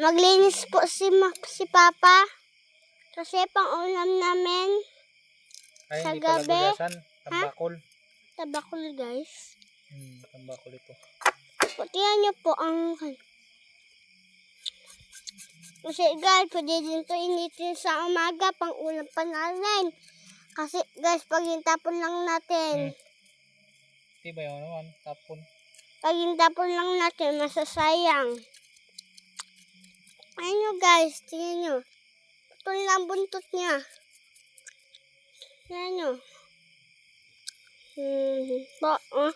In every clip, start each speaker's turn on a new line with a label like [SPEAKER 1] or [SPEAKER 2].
[SPEAKER 1] Maglinis po si Papa. Kasi pang-ulam namin.
[SPEAKER 2] Ay,
[SPEAKER 1] sa
[SPEAKER 2] hindi pala
[SPEAKER 1] gabi.
[SPEAKER 2] gulasan. Tambakol.
[SPEAKER 1] Tabakol, guys.
[SPEAKER 2] Tambakol ito.
[SPEAKER 1] Tingnan niyo po ang... Kasi guys, pwede din ito initin sa umaga. Pang-ulam pa natin. Kasi guys, pag hintapon lang natin.
[SPEAKER 2] Di ba yun naman? Tapon.
[SPEAKER 1] Pag hintapon lang natin, masasayang. Ayun nyo guys, tingnan nyo. Putol lang buntot niya. Tingnan nyo. Po, oh.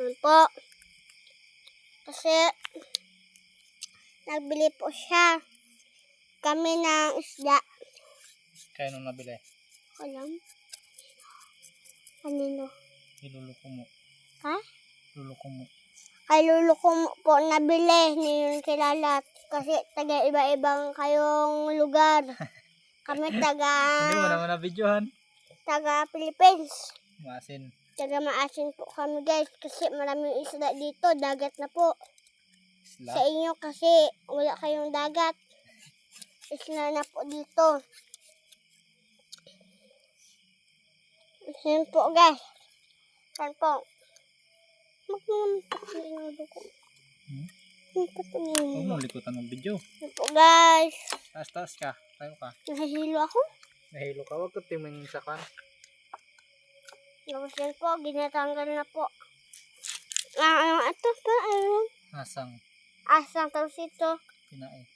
[SPEAKER 1] Yan po. Kasi, nagbili po siya. Kami ng isda.
[SPEAKER 2] Kaya nung nabili?
[SPEAKER 1] Alam. Kanino?
[SPEAKER 2] Iluluko mo.
[SPEAKER 1] Ha?
[SPEAKER 2] Luluko mo.
[SPEAKER 1] Kay Lolo ko po nabili. Hindi yun kilala. Kasi taga iba-ibang kayong lugar. Kami
[SPEAKER 2] Hindi mo naman na-videohan.
[SPEAKER 1] taga Philippines.
[SPEAKER 2] Maasin.
[SPEAKER 1] Taga maasin po kami guys. Kasi maraming isda dito. Dagat na po.
[SPEAKER 2] Isla.
[SPEAKER 1] Sa inyo kasi wala kayong dagat. Isla na po dito. Yan po guys. Yan po. Magmumapagin ang dugo.
[SPEAKER 2] Huwag mo likutan ng video.
[SPEAKER 1] Yan po guys.
[SPEAKER 2] Taas-taas ka. Tayo ka.
[SPEAKER 1] Nahihilo ako.
[SPEAKER 2] Nahilo ka. Huwag ka timing sa kan.
[SPEAKER 1] Tapos yan po. Ginatanggal na po. Ito pa. Ayun.
[SPEAKER 2] Asang.
[SPEAKER 1] Asang. Tapos ito.
[SPEAKER 2] Tinae.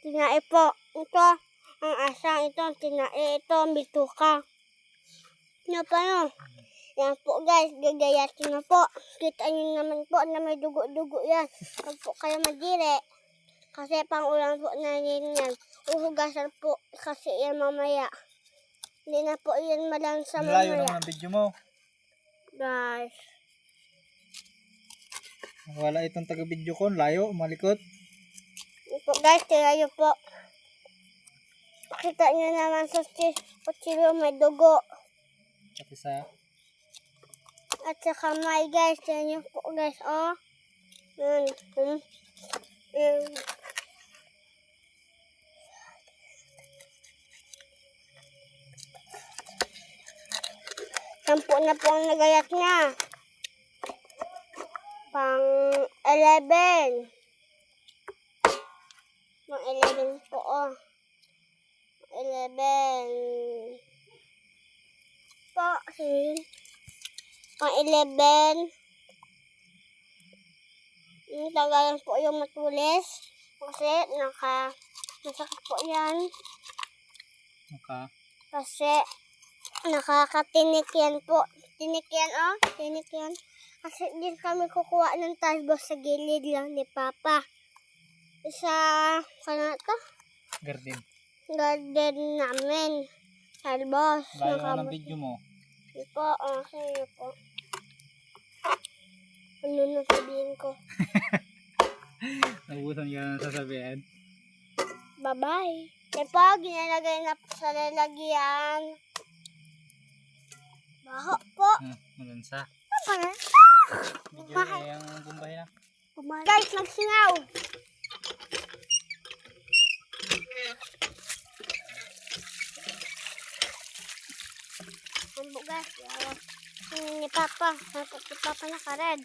[SPEAKER 1] Tinae po. Ito. Ang asang. Ito ang tinae. Ito ang bituka. Ano pa no? Yan po guys. Gagayatin na po. Kita nyo naman po na may dugo-dugo yan. Huwag po kayo madire. Kasi pang-ulam po na yan. Uhugasan po kasi yan mamaya. Hindi na po yan malansa mamaya.
[SPEAKER 2] Layo naman ang video mo.
[SPEAKER 1] Guys.
[SPEAKER 2] Wala itong taga-video ko. Layo. Malikot.
[SPEAKER 1] Yan po guys. Tira nyo po. Pakita nyo naman sa kutsilo may dugo.
[SPEAKER 2] Pati sa...
[SPEAKER 1] At sa kamay guys. Tira nyo po guys. Oh. Sampu na po ang nagayat niya. Pang 11. Pang 11 po oh. 11. Po. Pang 11. Tagalan po yung matulis. Kasi masakit po yan. Kasi nakakatinik yan po. Tinik yan oh. Tinik yan. Kasi din kami kukuha ng talbos sa gilid lang ni Papa. Sa
[SPEAKER 2] Garden.
[SPEAKER 1] Garden namin. Talbos.
[SPEAKER 2] Layo ka ng video mo.
[SPEAKER 1] Hindi po. Sige po. Ano na sabihin ko?
[SPEAKER 2] Nabutan ka na sasabihin.
[SPEAKER 1] Bye-bye. Yan po. Ginalagay na po sa lalagyan. Baho po.
[SPEAKER 2] Malansa.
[SPEAKER 1] Ano?
[SPEAKER 2] Video ay ang bumbay na.
[SPEAKER 1] Guys, magsingaw. Ang bugas. Ni Papa. Si Papa naka-red.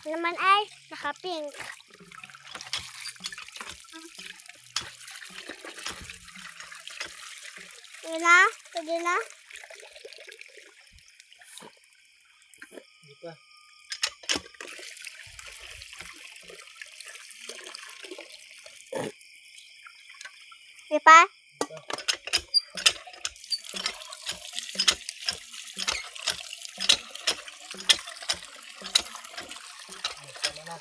[SPEAKER 1] Naman ay naka-pink. Pwede na? Pwede na?
[SPEAKER 2] Hindi pa.
[SPEAKER 1] Di pa?
[SPEAKER 2] Sama na.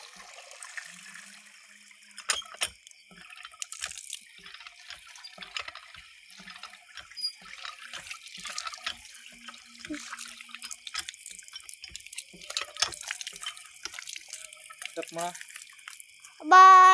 [SPEAKER 2] Stop mo na.
[SPEAKER 1] Bye!